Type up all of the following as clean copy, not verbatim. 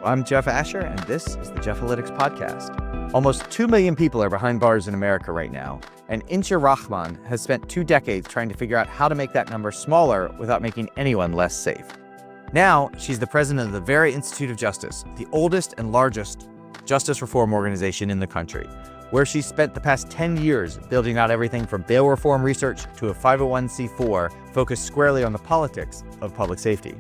I'm Jeff Asher, and this is the Jeff-alytics podcast. Almost 2 million people are behind bars in America right now, and Insha Rahman has spent 2 decades trying to figure out how to make that number smaller without making anyone less safe. Now, she's the president of the Vera Institute of Justice, the oldest and largest justice reform organization in the country, where she's spent the past 10 years building out everything from bail reform research to a 501c4 focused squarely on the politics of public safety.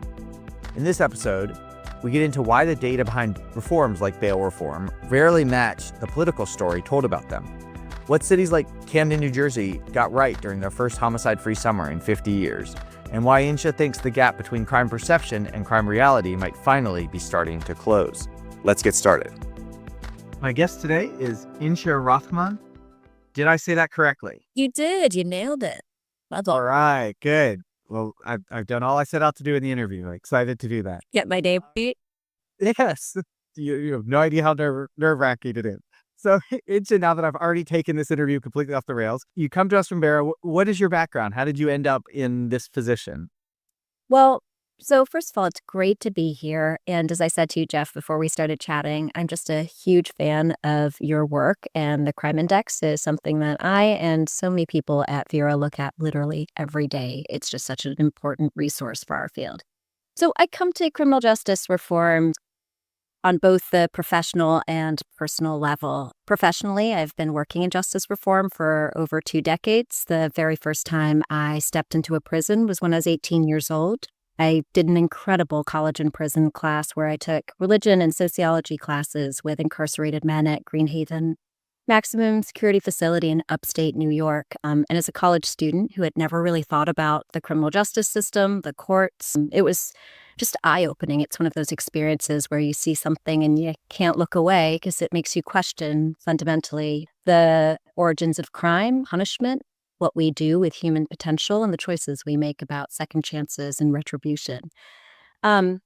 In this episode, we get into why the data behind reforms like bail reform rarely match the political story told about them. What cities like Camden, New Jersey got right during their first homicide-free summer in 50 years, and why Insha thinks the gap between crime perception and crime reality might finally be starting to close. Let's get started. My guest today is Insha Rahman. Did I say that correctly? You did. You nailed it. That's All right, good. Well, I've done all I set out to do in the interview. I'm excited to do that. Get my name right. Yes. You have no idea how nerve-wracking it is. So, Insha, now that I've already taken this interview completely off the rails, you come to us from Vera. What is your background? How did you end up in this position? Well, so first of all, it's great to be here. And as I said to you, Jeff, before we started chatting, I'm just a huge fan of your work. And the Crime Index is something that I and so many people at Vera look at literally every day. It's just such an important resource for our field. So I come to criminal justice reform on both the professional and personal level. Professionally, I've been working in justice reform for over 2 decades. The very first time I stepped into a prison was when I was 18 years old. I did an incredible college and prison class where I took religion and sociology classes with incarcerated men at Greenhaven Maximum Security Facility in upstate New York. And as a college student who had never really thought about the criminal justice system, the courts, it was just eye-opening. It's one of those experiences where you see something and you can't look away because it makes you question fundamentally the origins of crime, punishment, what we do with human potential, and the choices we make about second chances and retribution. And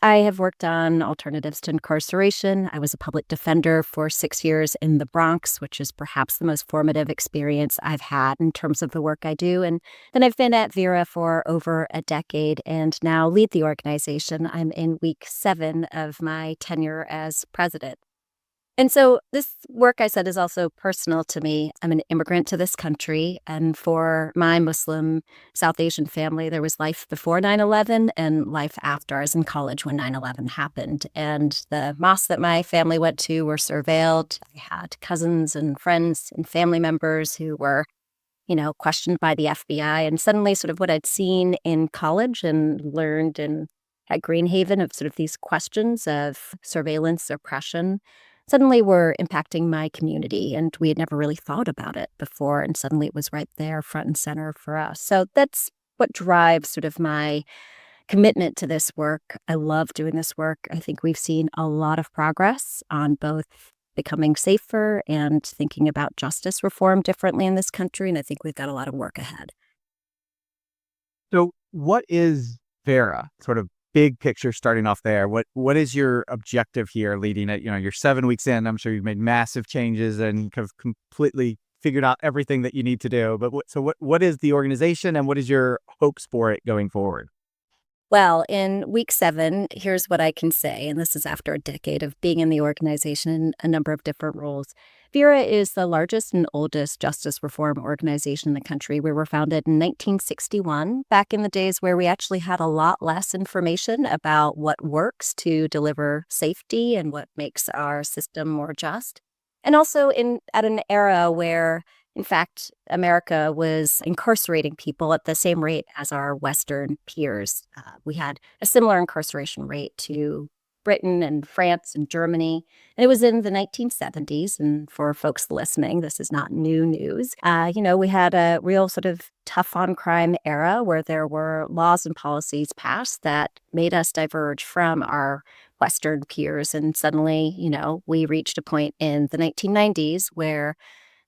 I have worked on alternatives to incarceration. I was a public defender for 6 years in the Bronx, which is perhaps the most formative experience I've had in terms of the work I do. And then I've been at Vera for over a decade and now lead the organization. I'm in week 7 of my tenure as president. And so this work, I said, is also personal to me. I'm an immigrant to this country, and for my Muslim South Asian family, there was life before 9/11 and life after. I was in college when 9/11 happened, and the mosques that my family went to were surveilled. I had cousins and friends and family members who were, questioned by the FBI, and suddenly sort of what I'd seen in college and learned at Greenhaven of sort of these questions of surveillance, oppression, suddenly were impacting my community, and we had never really thought about it before, and suddenly it was right there front and center for us. So that's what drives sort of my commitment to this work. I love doing this work. I think we've seen a lot of progress on both becoming safer and thinking about justice reform differently in this country, and I think we've got a lot of work ahead. So what is Vera? Sort of big picture starting off there. What is your objective here leading it? You're 7 weeks in. I'm sure you've made massive changes and have completely figured out everything that you need to do. But what is the organization and what is your hopes for it going forward? Well, in week 7, here's what I can say, and this is after a decade of being in the organization in a number of different roles. Vera is the largest and oldest justice reform organization in the country. We were founded in 1961, back in the days where we actually had a lot less information about what works to deliver safety and what makes our system more just. And also at an era where, in fact, America was incarcerating people at the same rate as our Western peers. We had a similar incarceration rate to Britain and France and Germany. And it was in the 1970s. And for folks listening, this is not new news. We had a real sort of tough on crime era where there were laws and policies passed that made us diverge from our Western peers. And suddenly, we reached a point in the 1990s where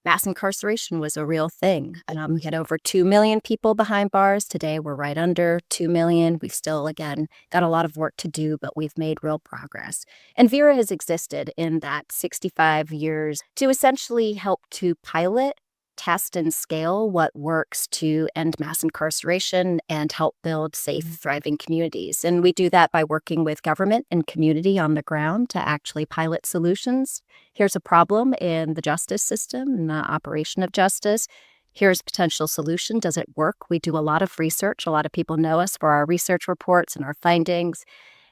mass incarceration was a real thing. We had over 2 million people behind bars. Today, we're right under 2 million. We've still, again, got a lot of work to do, but we've made real progress. And Vera has existed in that 65 years to essentially help to pilot test and scale what works to end mass incarceration and help build safe, thriving communities. And we do that by working with government and community on the ground to actually pilot solutions. Here's a problem in the justice system and the operation of justice. Here's a potential solution. Does it work? We do a lot of research. A lot of people know us for our research reports and our findings.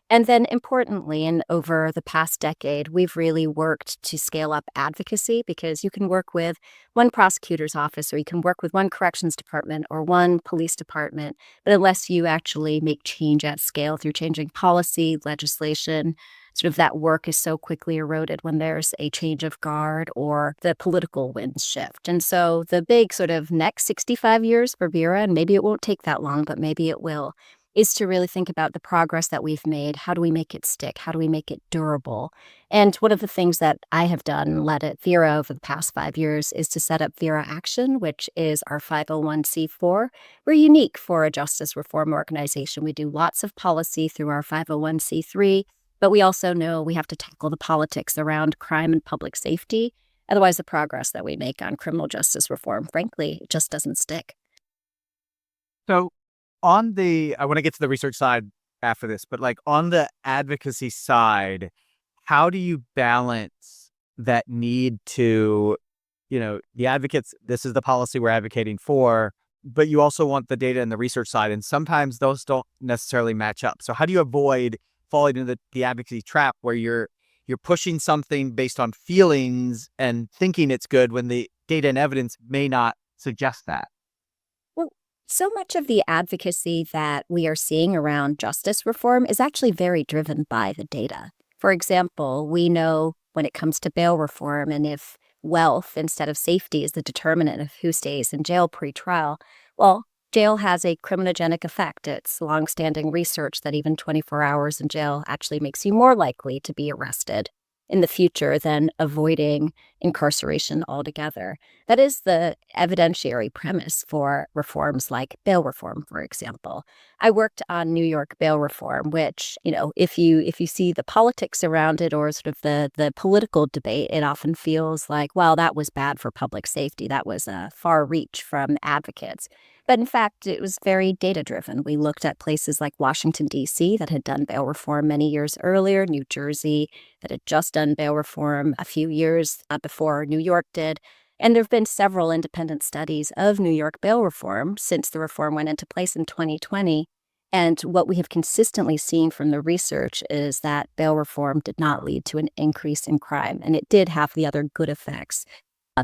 And then importantly, and over the past decade, we've really worked to scale up advocacy, because you can work with one prosecutor's office, or you can work with one corrections department or one police department. But unless you actually make change at scale through changing policy, legislation, sort of that work is so quickly eroded when there's a change of guard or the political winds shift. And so the big sort of next 65 years for Vera, and maybe it won't take that long, but maybe it will, is to really think about the progress that we've made. How do we make it stick? How do we make it durable? And one of the things that I have done and led at Vera over the past 5 years is to set up Vera Action, which is our 501c4. We're unique for a justice reform organization. We do lots of policy through our 501c3, but we also know we have to tackle the politics around crime and public safety. Otherwise, the progress that we make on criminal justice reform, frankly, it just doesn't stick. So I want to get to the research side after this, but like on the advocacy side, how do you balance that need to, the advocates, this is the policy we're advocating for, but you also want the data and the research side, and sometimes those don't necessarily match up. So how do you avoid falling into the advocacy trap where you're pushing something based on feelings and thinking it's good when the data and evidence may not suggest that? So much of the advocacy that we are seeing around justice reform is actually very driven by the data. For example, we know when it comes to bail reform, and if wealth instead of safety is the determinant of who stays in jail pre-trial, well, jail has a criminogenic effect. It's longstanding research that even 24 hours in jail actually makes you more likely to be arrested in the future than avoiding incarceration altogether. That is the evidentiary premise for reforms like bail reform, for example. I worked on New York bail reform, which, if you see the politics around it or sort of the political debate, it often feels like, well, that was bad for public safety. That was a far reach from advocates. But in fact, it was very data-driven. We looked at places like Washington, D.C. that had done bail reform many years earlier, New Jersey that had just done bail reform a few years before New York did. And there have been several independent studies of New York bail reform since the reform went into place in 2020. And what we have consistently seen from the research is that bail reform did not lead to an increase in crime. And it did have the other good effects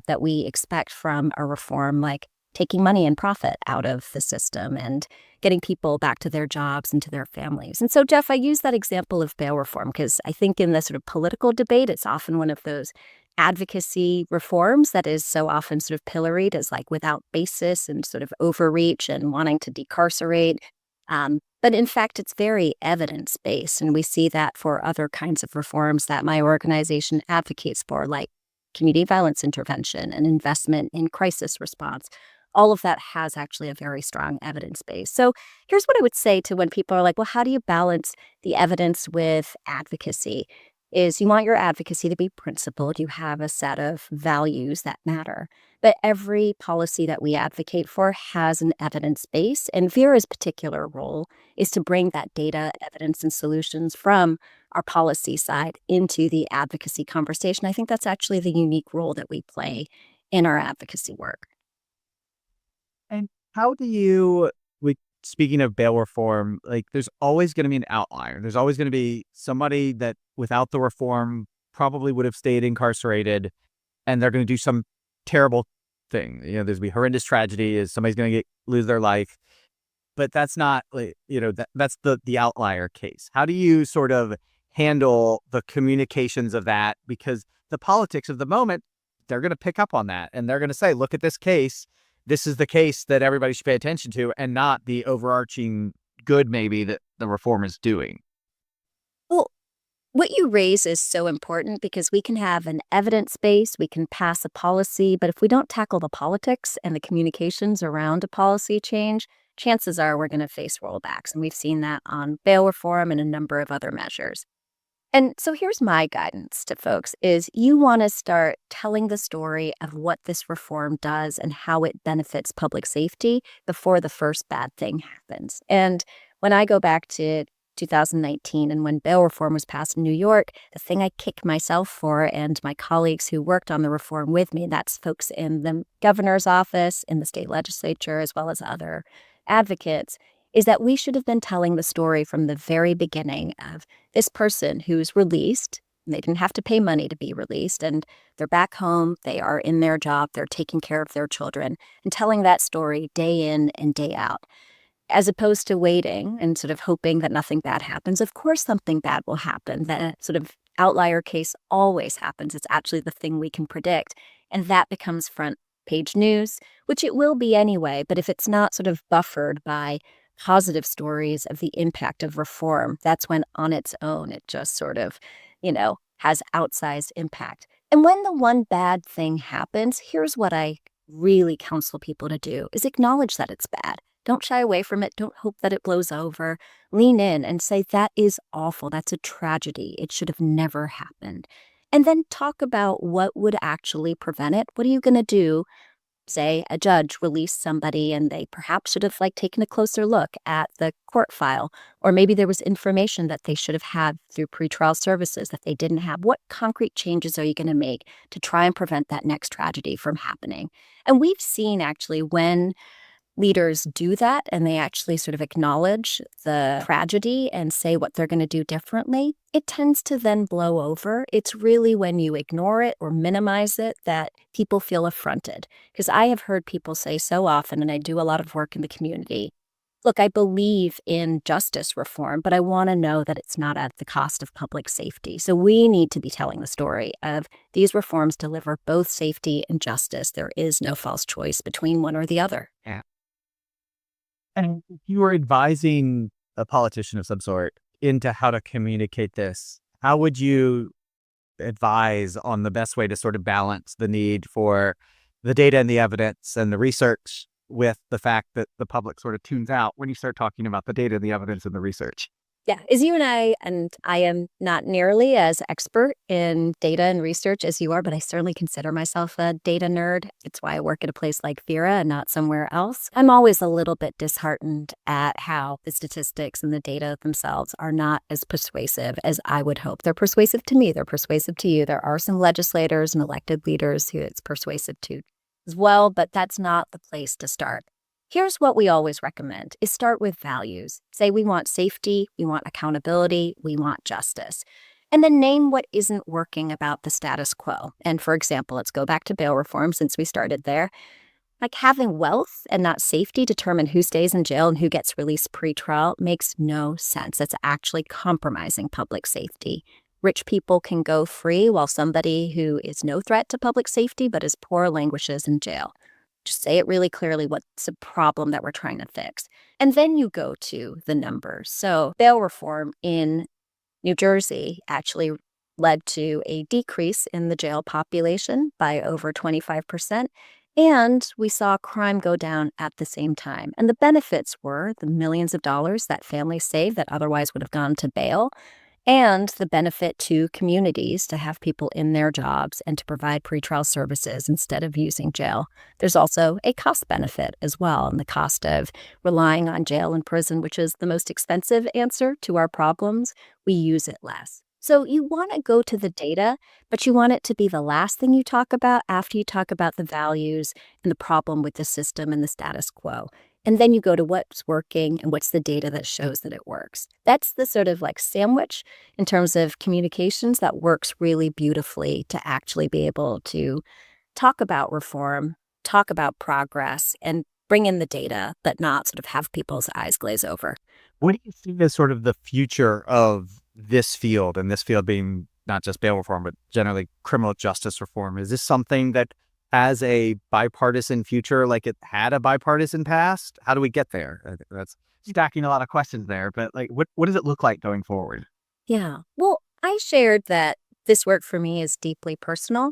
that we expect from a reform, like taking money and profit out of the system and getting people back to their jobs and to their families. And so, Jeff, I use that example of bail reform because I think in the sort of political debate, it's often one of those advocacy reforms that is so often sort of pilloried as like without basis and sort of overreach and wanting to decarcerate. But in fact, it's very evidence-based. And we see that for other kinds of reforms that my organization advocates for, like community violence intervention and investment in crisis response. All of that has actually a very strong evidence base. So here's what I would say to when people are like, well, how do you balance the evidence with advocacy? Is you want your advocacy to be principled. You have a set of values that matter. But every policy that we advocate for has an evidence base. And Vera's particular role is to bring that data, evidence, and solutions from our policy side into the advocacy conversation. I think that's actually the unique role that we play in our advocacy work. And how do speaking of bail reform, like there's always going to be an outlier. There's always going to be somebody that without the reform probably would have stayed incarcerated, and they're going to do some terrible thing. There's going to be horrendous tragedy, is somebody's going to lose their life. But that's not, that's the outlier case. How do you sort of handle the communications of that? Because the politics of the moment, they're going to pick up on that, and they're going to say, look at this case. This is the case that everybody should pay attention to, and not the overarching good maybe that the reform is doing. Well, what you raise is so important because we can have an evidence base, we can pass a policy, but if we don't tackle the politics and the communications around a policy change, chances are we're going to face rollbacks. And we've seen that on bail reform and a number of other measures. And so here's my guidance to folks is you want to start telling the story of what this reform does and how it benefits public safety before the first bad thing happens. And when I go back to 2019 and when bail reform was passed in New York, the thing I kick myself for and my colleagues who worked on the reform with me, that's folks in the governor's office, in the state legislature, as well as other advocates, is that we should have been telling the story from the very beginning of this person who's released. They didn't have to pay money to be released, and they're back home. They are in their job. They're taking care of their children and telling that story day in and day out, as opposed to waiting and sort of hoping that nothing bad happens. Of course, something bad will happen. That sort of outlier case always happens. It's actually the thing we can predict, and that becomes front page news, which it will be anyway. But if it's not sort of buffered by positive stories of the impact of reform, that's when on its own it just sort of, has outsized impact. And when the one bad thing happens, here's what I really counsel people to do is acknowledge that it's bad. Don't shy away from it. Don't hope that it blows over. Lean in and say, that is awful. That's a tragedy. It should have never happened. And then talk about what would actually prevent it. What are you going to do? Say a judge released somebody and they perhaps should have taken a closer look at the court file, or maybe there was information that they should have had through pretrial services that they didn't have. What concrete changes are you going to make to try and prevent that next tragedy from happening? And we've seen actually when leaders do that and they actually sort of acknowledge the tragedy and say what they're going to do differently, it tends to then blow over. It's really when you ignore it or minimize it that people feel affronted. Because I have heard people say so often, and I do a lot of work in the community, look, I believe in justice reform, but I want to know that it's not at the cost of public safety. So we need to be telling the story of these reforms deliver both safety and justice. There is no false choice between one or the other. Yeah. And if you were advising a politician of some sort into how to communicate this, how would you advise on the best way to sort of balance the need for the data and the evidence and the research with the fact that the public sort of tunes out when you start talking about the data, the evidence, and the research? Yeah, as you and I am not nearly as expert in data and research as you are, but I certainly consider myself a data nerd. It's why I work at a place like Vera and not somewhere else. I'm always a little bit disheartened at how the statistics and the data themselves are not as persuasive as I would hope. They're persuasive to me. They're persuasive to you. There are some legislators and elected leaders who it's persuasive to as well, but that's not the place to start. Here's what we always recommend is start with values. Say we want safety, we want accountability, we want justice. And then name what isn't working about the status quo. And for example, let's go back to bail reform since we started there. Having wealth and not safety determine who stays in jail and who gets released pre-trial makes no sense. It's actually compromising public safety. Rich people can go free while somebody who is no threat to public safety but is poor languishes in jail. Just say it really clearly what's the problem that we're trying to fix. And then you go to the numbers. So bail reform in New Jersey actually led to a decrease in the jail population by over 25%. And we saw crime go down at the same time. And the benefits were the millions of dollars that families saved that otherwise would have gone to bail, and the benefit to communities to have people in their jobs and to provide pretrial services instead of using jail. There's also a cost benefit as well, and the cost of relying on jail and prison, which is the most expensive answer to our problems, we use it less. So you want to go to the data, but you want it to be the last thing you talk about after you talk about the values and the problem with the system and the status quo. And then you go to what's working and what's the data that shows that it works. That's the sort of sandwich in terms of communications that works really beautifully to actually be able to talk about reform, talk about progress, and bring in the data, but not sort of have people's eyes glaze over. What do you see as sort of the future of this field, and this field being not just bail reform, but generally criminal justice reform? Is this something that has a bipartisan future like it had a bipartisan past? How do we get there? I think that's stacking a lot of questions there, but what does it look like going forward? Yeah. Well, I shared that this work for me is deeply personal.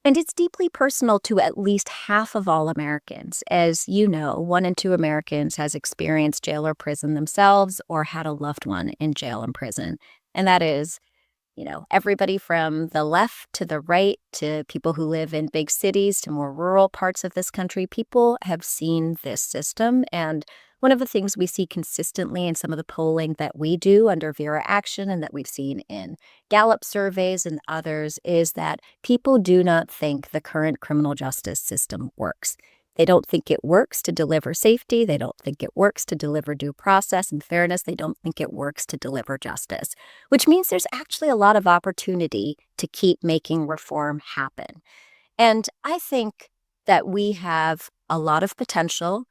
And it's deeply personal to at least half of all Americans. As you know, 1 in 2 Americans has experienced jail or prison themselves or had a loved one in jail and prison. And that is everybody from the left to the right to people who live in big cities to more rural parts of this country, people have seen this system. And one of the things we see consistently in some of the polling that we do under Vera Action and that we've seen in Gallup surveys and others is that people do not think the current criminal justice system works. They don't think it works to deliver safety. They don't think it works to deliver due process and fairness. They don't think it works to deliver justice, which means there's actually a lot of opportunity to keep making reform happen. And I think that we have a lot of potential.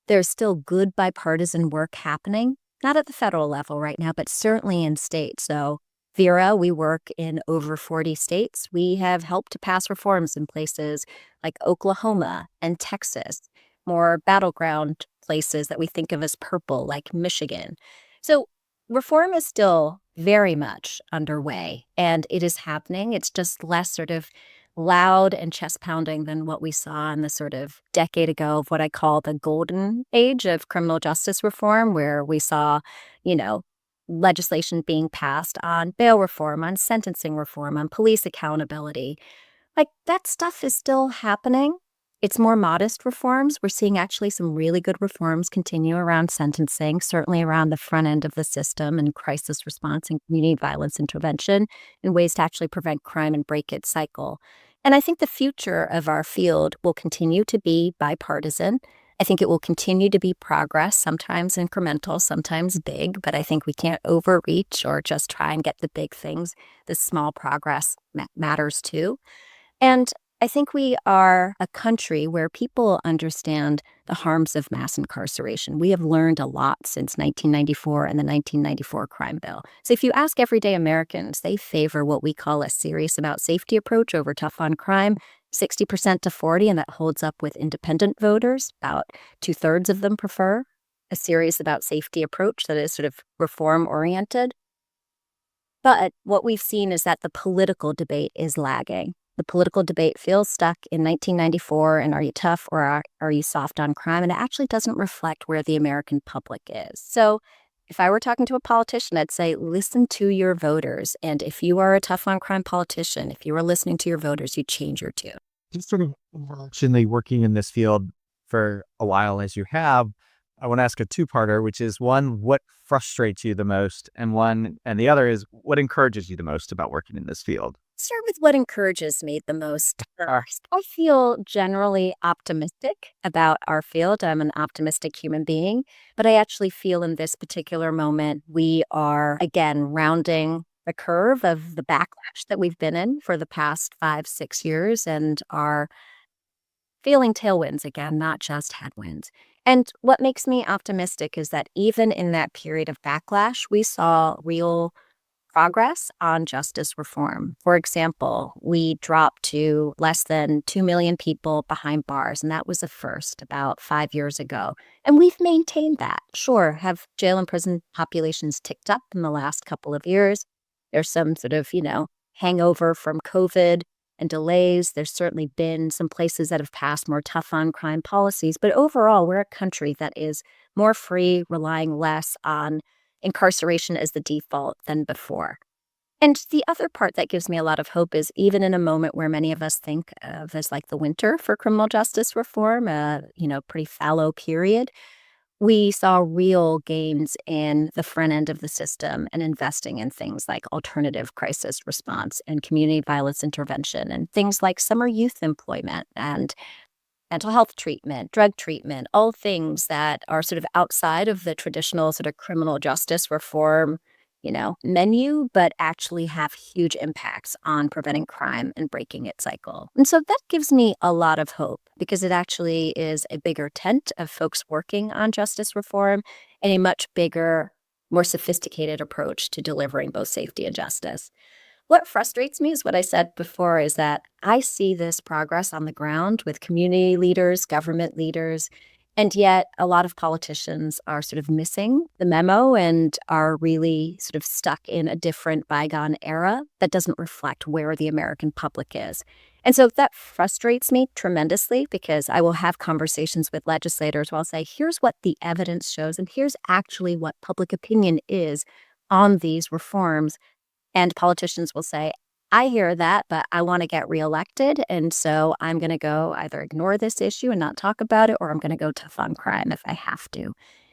There's still good bipartisan work happening, not at the federal level right now, but certainly in states. So Vera, we work in over 40 states. We have helped to pass reforms in places like Oklahoma and Texas, more battleground places that we think of as purple, like Michigan. So reform is still very much underway, and it is happening. It's just less sort of loud and chest pounding than what we saw in the sort of decade ago of what I call the golden age of criminal justice reform, where we saw, legislation being passed on bail reform, on sentencing reform, on police accountability. Like, that stuff is still happening. It's more modest reforms. We're seeing actually some really good reforms continue around sentencing, certainly around the front end of the system and crisis response and community violence intervention in ways to actually prevent crime and break its cycle. And I think the future of our field will continue to be bipartisan. I think it will continue to be progress, sometimes incremental, sometimes big, but I think we can't overreach or just try and get the big things. The small progress matters too. And I think we are a country where people understand the harms of mass incarceration. We have learned a lot since 1994 and the 1994 crime bill. So if you ask everyday Americans, they favor what we call a serious about safety approach over tough on crime, 60% to 40%, and that holds up with independent voters. About 2/3 of them prefer a serious about safety approach that is sort of reform oriented. But what we've seen is that the political debate is lagging. The political debate feels stuck in 1994 and are you tough or are you soft on crime? And it actually doesn't reflect where the American public is. So if I were talking to a politician, I'd say, listen to your voters. And if you are a tough on crime politician, if you are listening to your voters, you change your tune. Just sort of actually working in this field for a while as you have, I want to ask a two-parter, which is one, what frustrates you the most? And the other is what encourages you the most about working in this field? Start with what encourages me the most first. I feel generally optimistic about our field. I'm an optimistic human being, but I actually feel in this particular moment, we are, again, rounding the curve of the backlash that we've been in for the past 5-6 years and are feeling tailwinds again, not just headwinds. And what makes me optimistic is that even in that period of backlash, we saw real progress on justice reform. For example, we dropped to less than 2 million people behind bars, and that was a first about 5 years ago. And we've maintained that. Sure, have jail and prison populations ticked up in the last couple of years. There's some sort of, hangover from COVID and delays. There's certainly been some places that have passed more tough on crime policies. But overall, we're a country that is more free, relying less on incarceration as the default than before. And the other part that gives me a lot of hope is even in a moment where many of us think of as like the winter for criminal justice reform, pretty fallow period, we saw real gains in the front end of the system and investing in things like alternative crisis response and community violence intervention and things like summer youth employment and mental health treatment, drug treatment, all things that are sort of outside of the traditional sort of criminal justice reform, menu, but actually have huge impacts on preventing crime and breaking its cycle. And so that gives me a lot of hope because it actually is a bigger tent of folks working on justice reform and a much bigger, more sophisticated approach to delivering both safety and justice. What frustrates me is what I said before is that I see this progress on the ground with community leaders, government leaders, and yet a lot of politicians are sort of missing the memo and are really sort of stuck in a different bygone era that doesn't reflect where the American public is. And so that frustrates me tremendously because I will have conversations with legislators where I'll say, here's what the evidence shows, and here's actually what public opinion is on these reforms. And politicians will say, I hear that, but I want to get reelected. And so I'm going to go either ignore this issue and not talk about it, or I'm going to go tough on crime if I have to.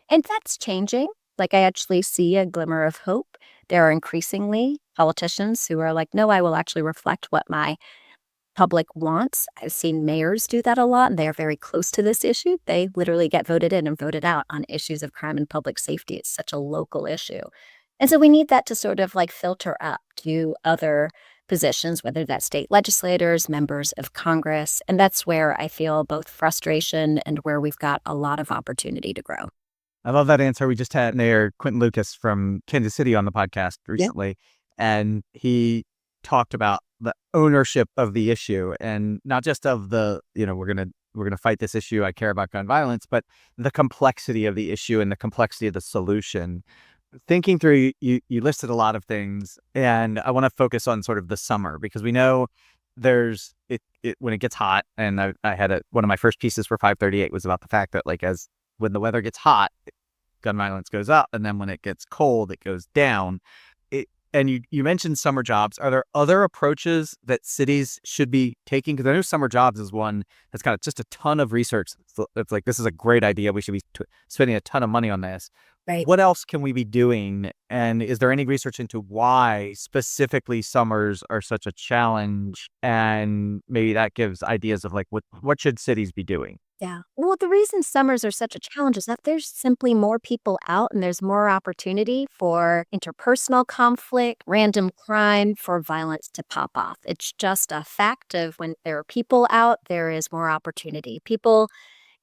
And that's changing. Like, I actually see a glimmer of hope. There are increasingly politicians who are like, no, I will actually reflect what my public wants. I've seen mayors do that a lot, and they are very close to this issue. They literally get voted in and voted out on issues of crime and public safety. It's such a local issue. And so we need that to sort of like filter up to other positions, whether that's state legislators, members of Congress. And that's where I feel both frustration and where we've got a lot of opportunity to grow. I love that answer. We just had Mayor Quentin Lucas from Kansas City on the podcast recently, and he talked about the ownership of the issue, and not just of the, we're gonna fight this issue. I care about gun violence, but the complexity of the issue and the complexity of the solution. Thinking through, you listed a lot of things, and I want to focus on sort of the summer, because we know there's it when it gets hot, and I had one of my first pieces for 538 was about the fact that when the weather gets hot, gun violence goes up, and then when it gets cold, it goes down. And you mentioned summer jobs. Are there other approaches that cities should be taking? Because I know summer jobs is one that's got just a ton of research. It's like, this is a great idea. We should be spending a ton of money on this. Right. What else can we be doing? And is there any research into why specifically summers are such a challenge? And maybe that gives ideas of what should cities be doing? Yeah. Well, the reason summers are such a challenge is that there's simply more people out and there's more opportunity for interpersonal conflict, random crime, for violence to pop off. It's just a fact of when there are people out, there is more opportunity. People,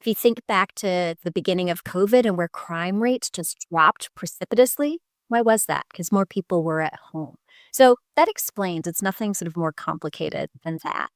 if you think back to the beginning of COVID and where crime rates just dropped precipitously, why was that? Because more people were at home. So that explains, it's nothing sort of more complicated than that.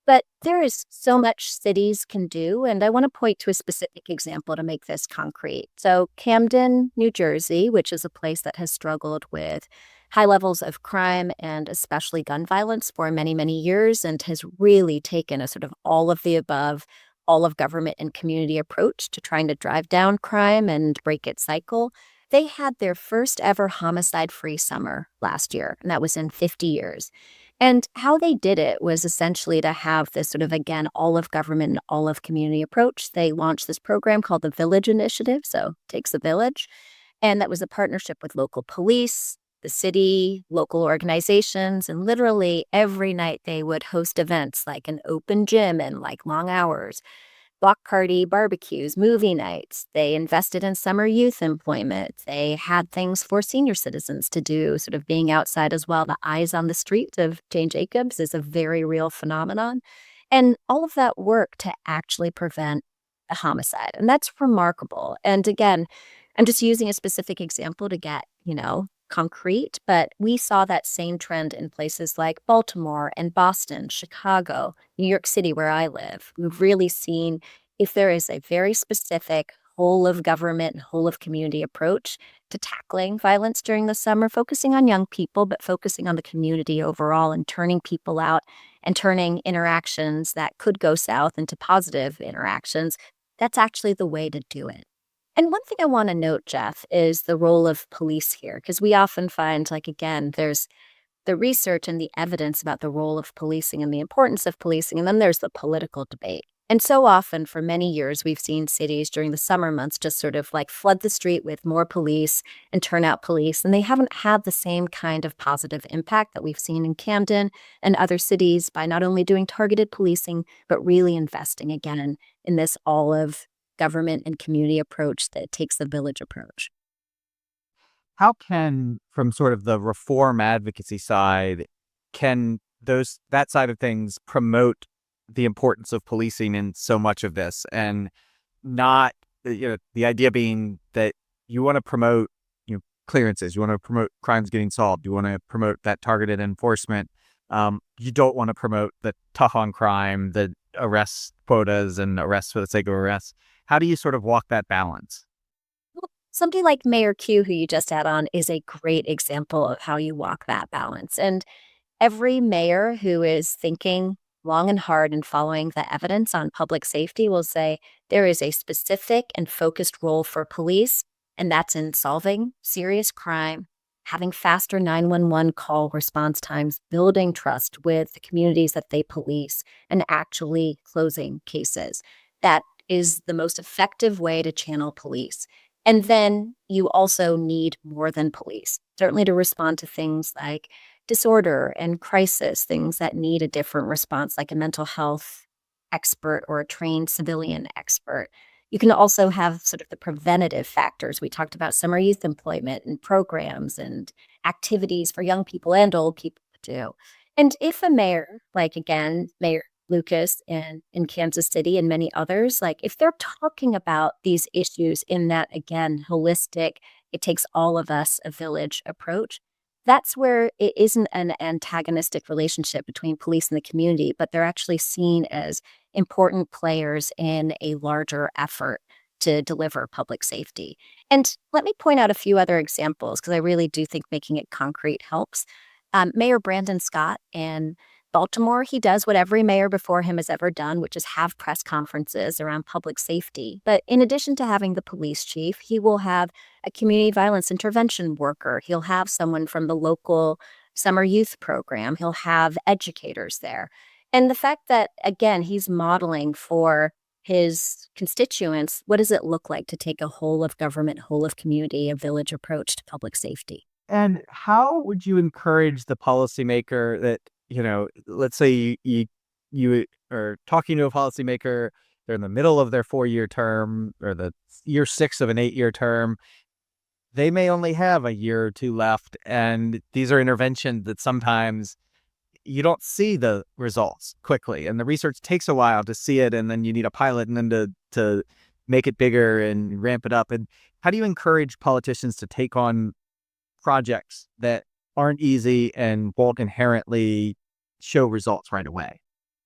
But there is so much cities can do, and I want to point to a specific example to make this concrete. So Camden, New Jersey, which is a place that has struggled with high levels of crime and especially gun violence for many, many years, and has really taken a sort of all of the above, all of government and community approach to trying to drive down crime and break its cycle. They had their first ever homicide-free summer last year, and that was in 50 years. And how they did it was essentially to have this sort of, again, all of government and all of community approach. They launched this program called the Village Initiative, so it takes a village. And that was a partnership with local police, the city, local organizations, and literally every night they would host events like an open gym and like long hours, block party barbecues, movie nights. They invested in summer youth employment. They had things for senior citizens to do, sort of being outside as well. The eyes on the street of Jane Jacobs is a very real phenomenon. And all of that work to actually prevent a homicide. And that's remarkable. And again, I'm just using a specific example to get, concrete, but we saw that same trend in places like Baltimore and Boston, Chicago, New York City, where I live. We've really seen if there is a very specific whole of government, whole of community approach to tackling violence during the summer, focusing on young people, but focusing on the community overall and turning people out and turning interactions that could go south into positive interactions, that's actually the way to do it. And one thing I want to note, Jeff, is the role of police here, because we often find, again, there's the research and the evidence about the role of policing and the importance of policing, and then there's the political debate. And so often, for many years, we've seen cities during the summer months just sort of flood the street with more police and turn out police, and they haven't had the same kind of positive impact that we've seen in Camden and other cities by not only doing targeted policing, but really investing again in this all of government and community approach that takes the village approach. How can, from sort of the reform advocacy side, can that side of things promote the importance of policing in so much of this, and not, the idea being that you want to promote, clearances, you want to promote crimes getting solved, you want to promote that targeted enforcement. You don't want to promote the tough on crime, the arrest quotas and arrests for the sake of arrests. How do you sort of walk that balance? Well, somebody like Mayor Q, who you just had on, is a great example of how you walk that balance. And every mayor who is thinking long and hard and following the evidence on public safety will say there is a specific and focused role for police, and that's in solving serious crime, having faster 911 call response times, building trust with the communities that they police, and actually closing cases. That is the most effective way to channel police. And then you also need more than police, certainly to respond to things like disorder and crisis, things that need a different response, like a mental health expert or a trained civilian expert. You can also have sort of the preventative factors. We talked about summer youth employment and programs and activities for young people and old people to do. And if a mayor, like again, Mayor Lucas in Kansas City and many others, like if they're talking about these issues in that, again, holistic, it takes all of us a village approach, that's where it isn't an antagonistic relationship between police and the community, but they're actually seen as important players in a larger effort to deliver public safety. And let me point out a few other examples because I really do think making it concrete helps. Mayor Brandon Scott in Baltimore, he does what every mayor before him has ever done, which is have press conferences around public safety. But in addition to having the police chief, he will have a community violence intervention worker. He'll have someone from the local summer youth program. He'll have educators there. And the fact that, again, he's modeling for his constituents, what does it look like to take a whole of government, whole of community, a village approach to public safety? And how would you encourage the policymaker that, let's say you are talking to a policymaker, they're in the middle of their 4-year term or the year 6 of an 8-year term. They may only have a year or two left. And these are interventions that sometimes you don't see the results quickly. And the research takes a while to see it. And then you need a pilot and then to make it bigger and ramp it up. And how do you encourage politicians to take on projects that aren't easy and won't inherently show results right away?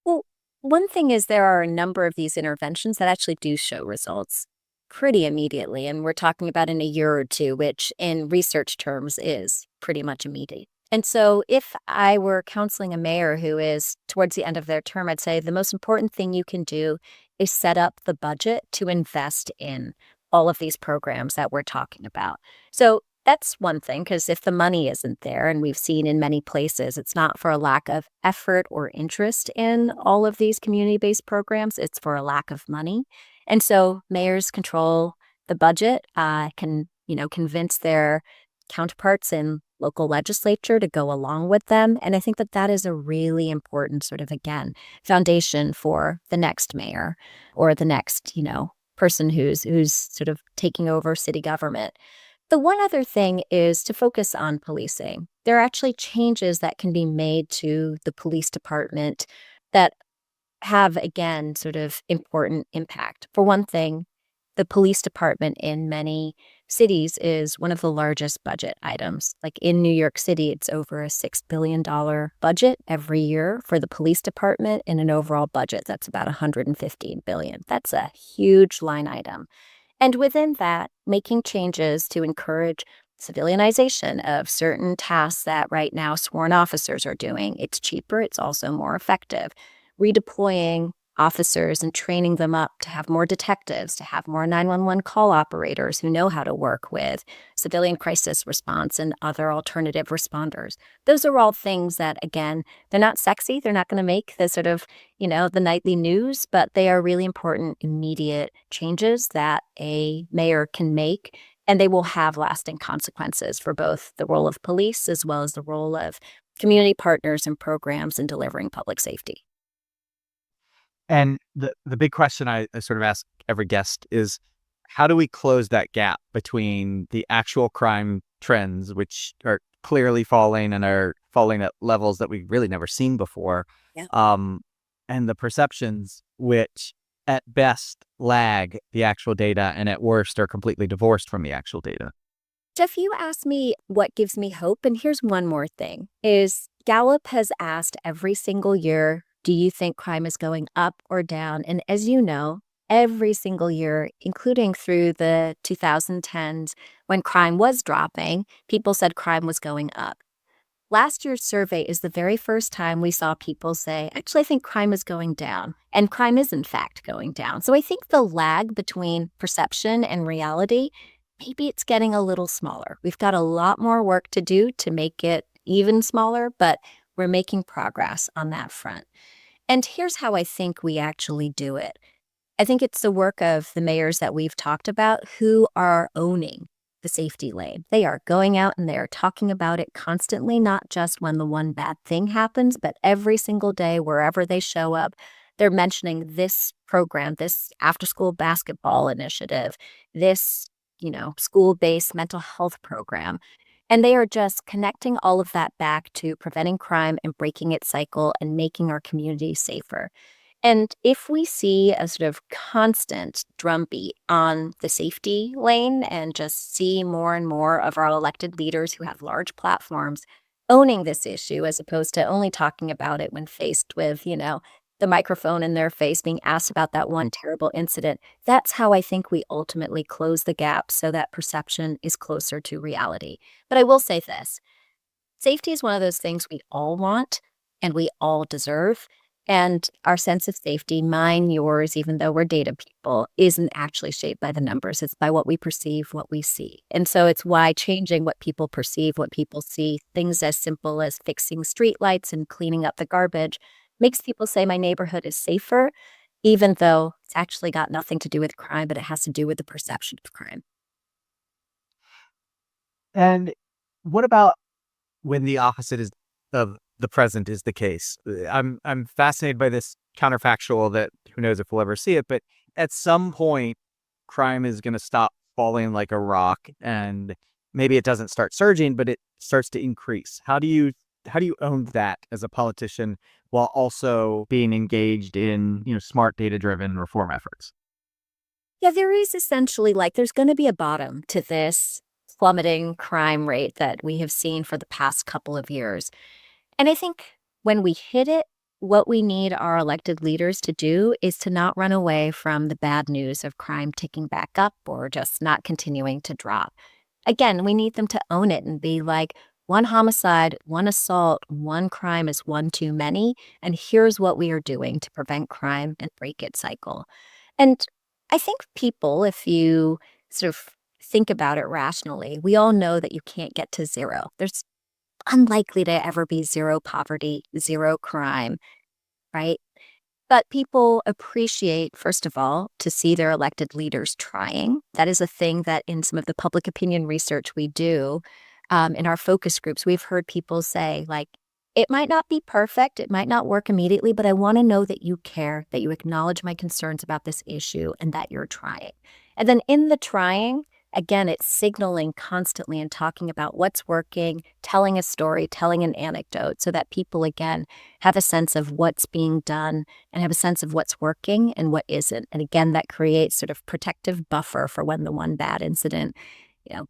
Well, one thing is there are a number of these interventions that actually do show results pretty immediately. And we're talking about in a year or two, which in research terms is pretty much immediate. And so if I were counseling a mayor who is towards the end of their term, I'd say the most important thing you can do is set up the budget to invest in all of these programs that we're talking about. So that's one thing, because if the money isn't there, and we've seen in many places, it's not for a lack of effort or interest in all of these community-based programs, it's for a lack of money. And so mayors control the budget, convince their counterparts in local legislature to go along with them. And I think that that is a really important sort of, again, foundation for the next mayor or the next, person who's sort of taking over city government. The one other thing is to focus on policing. There are actually changes that can be made to the police department that have, again, sort of important impact. For one thing, the police department in many cities is one of the largest budget items. Like in New York City, it's over a $6 billion budget every year for the police department in an overall budget that's about $115 billion. That's a huge line item. And within that, making changes to encourage civilianization of certain tasks that right now sworn officers are doing. It's cheaper, it's also more effective. Redeploying officers and training them up to have more detectives, to have more 911 call operators who know how to work with civilian crisis response and other alternative responders. Those are all things that, again, they're not sexy. They're not going to make the sort of, the nightly news, but they are really important, immediate changes that a mayor can make, and they will have lasting consequences for both the role of police as well as the role of community partners and programs in delivering public safety. And the big question I sort of ask every guest is, how do we close that gap between the actual crime trends, which are clearly falling and are falling at levels that we've really never seen before, Yeah. and the perceptions, which at best lag the actual data and at worst are completely divorced from the actual data? Jeff, you asked me what gives me hope, and here's one more thing, is Gallup has asked every single year, do you think crime is going up or down? And as you know, every single year, including through the 2010s, when crime was dropping, people said crime was going up. Last year's survey is the very first time we saw people say, actually, I think crime is going down. And crime is, in fact, going down. So I think the lag between perception and reality maybe it's getting a little smaller. We've got a lot more work to do to make it even smaller, but we're making progress on that front. And here's how I think we actually do it. I think it's the work of the mayors that we've talked about who are owning the safety lane. They are going out and they are talking about it constantly, not just when the one bad thing happens, but every single day, wherever they show up, they're mentioning this program, this after school basketball initiative, this, school-based mental health program. And they are just connecting all of that back to preventing crime and breaking its cycle and making our community safer. And if we see a sort of constant drumbeat on the safety lane and just see more and more of our elected leaders who have large platforms owning this issue as opposed to only talking about it when faced with, the microphone in their face being asked about that one terrible incident, that's how I think we ultimately close the gap so that perception is closer to reality. But I will say this. Safety is one of those things we all want and we all deserve. And our sense of safety, mine, yours, even though we're data people, isn't actually shaped by the numbers. It's by what we perceive, what we see. And so it's why changing what people perceive, what people see, things as simple as fixing streetlights and cleaning up the garbage, makes people say my neighborhood is safer, even though it's actually got nothing to do with crime, but it has to do with the perception of crime. And what about when the opposite is of the present is the case? I'm fascinated by this counterfactual that who knows if we'll ever see it, but at some point, crime is going to stop falling like a rock, and maybe it doesn't start surging, but it starts to increase. How do you own that as a politician while also being engaged in smart data driven reform efforts? Yeah, there is essentially there's going to be a bottom to this plummeting crime rate that we have seen for the past couple of years. And I think when we hit it, what we need our elected leaders to do is to not run away from the bad news of crime ticking back up or just not continuing to drop. Again, we need them to own it and be like, one homicide, one assault, one crime is one too many. And here's what we are doing to prevent crime and break its cycle. And I think people, if you sort of think about it rationally, we all know that you can't get to zero. There's unlikely to ever be zero poverty, zero crime, right? But people appreciate, first of all, to see their elected leaders trying. That is a thing that in some of the public opinion research we do in our focus groups, we've heard people say, it might not be perfect, it might not work immediately, but I want to know that you care, that you acknowledge my concerns about this issue, and that you're trying. And then in the trying, again, it's signaling constantly and talking about what's working, telling a story, telling an anecdote so that people, again, have a sense of what's being done and have a sense of what's working and what isn't. And again, that creates sort of protective buffer for when the one bad incident,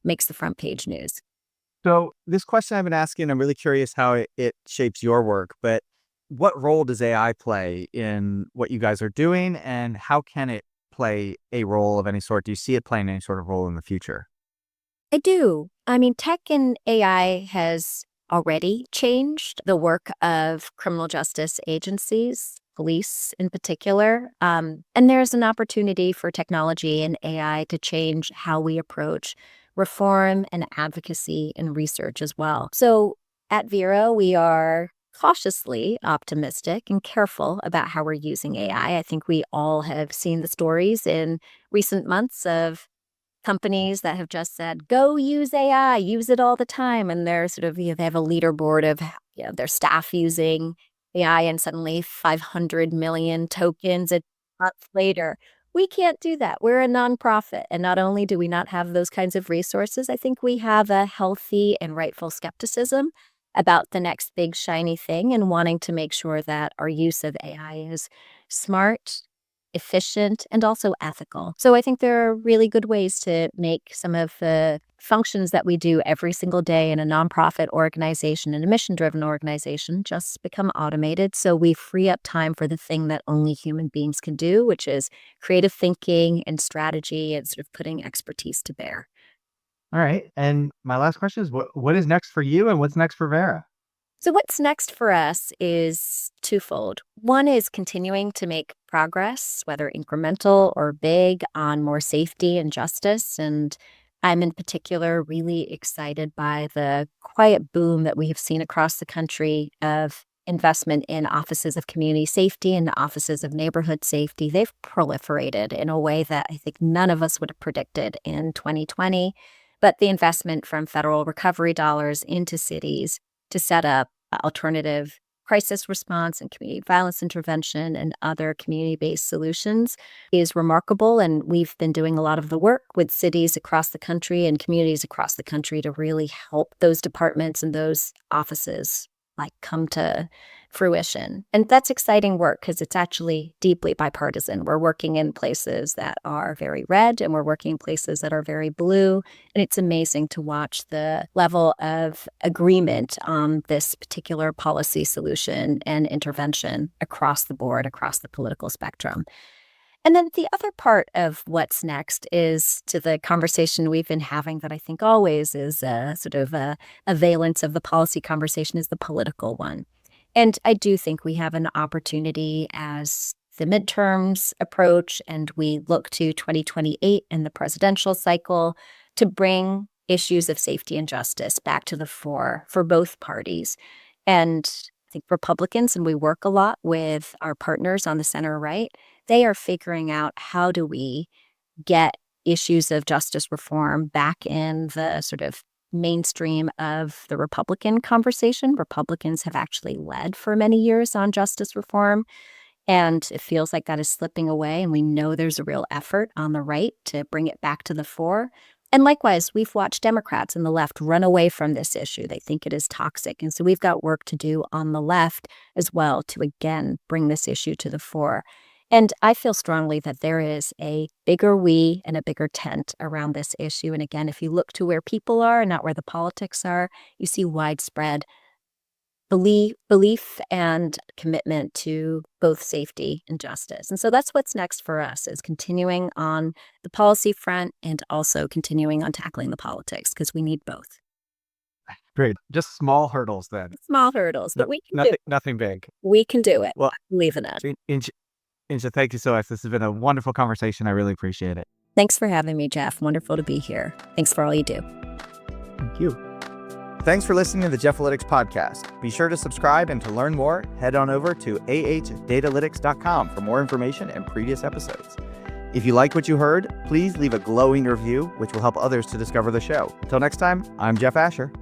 makes the front page news. So this question I've been asking, I'm really curious how it shapes your work, but what role does AI play in what you guys are doing, and how can it play a role of any sort? Do you see it playing any sort of role in the future? I do. I mean, tech and AI has already changed the work of criminal justice agencies, police in particular. And there's an opportunity for technology and AI to change how we approach reform and advocacy and research as well. So at Vera, we are cautiously optimistic and careful about how we're using AI. I think we all have seen the stories in recent months of companies that have just said, go use AI, use it all the time. And they're sort of, they have a leaderboard of their staff using AI and suddenly 500 million tokens a month later. We can't do that. We're a nonprofit. And not only do we not have those kinds of resources, I think we have a healthy and rightful skepticism about the next big shiny thing and wanting to make sure that our use of AI is smart, efficient, and also ethical. So I think there are really good ways to make some of the functions that we do every single day in a nonprofit organization and a mission-driven organization just become automated. So we free up time for the thing that only human beings can do, which is creative thinking and strategy and sort of putting expertise to bear. All right. And my last question is what is next for you and what's next for Vera? So what's next for us is twofold. One is continuing to make progress, whether incremental or big, on more safety and justice. And I'm in particular really excited by the quiet boom that we have seen across the country of investment in offices of community safety and offices of neighborhood safety. They've proliferated in a way that I think none of us would have predicted in 2020. But the investment from federal recovery dollars into cities to set up alternative crisis response and community violence intervention and other community-based solutions is remarkable. And we've been doing a lot of the work with cities across the country and communities across the country to really help those departments and those offices come to fruition. And that's exciting work because it's actually deeply bipartisan. We're working in places that are very red and we're working in places that are very blue. And it's amazing to watch the level of agreement on this particular policy solution and intervention across the board, across the political spectrum. And then the other part of what's next is to the conversation we've been having that I think always is sort of a valence of the policy conversation is the political one. And I do think we have an opportunity as the midterms approach and we look to 2028 and the presidential cycle to bring issues of safety and justice back to the fore for both parties. And I think Republicans, and we work a lot with our partners on the center right, they are figuring out how do we get issues of justice reform back in the sort of mainstream of the Republican conversation. Republicans have actually led for many years on justice reform, and it feels like that is slipping away, and we know there's a real effort on the right to bring it back to the fore. And likewise, we've watched Democrats and the left run away from this issue. They think it is toxic. And so we've got work to do on the left as well to, again, bring this issue to the fore. And I feel strongly that there is a bigger we and a bigger tent around this issue. And again, if you look to where people are and not where the politics are, you see widespread belief and commitment to both safety and justice. And so that's what's next for us is continuing on the policy front and also continuing on tackling the politics because we need both. Great. Just small hurdles then. Small hurdles, but we can do it. Nothing big. We can do it. Well, I believe in it. Insha, thank you so much. This has been a wonderful conversation. I really appreciate it. Thanks for having me, Jeff. Wonderful to be here. Thanks for all you do. Thank you. Thanks for listening to the Jeff-alytics podcast. Be sure to subscribe, and to learn more, head on over to ahdatalytics.com for more information and previous episodes. If you like what you heard, please leave a glowing review, which will help others to discover the show. Until next time, I'm Jeff Asher.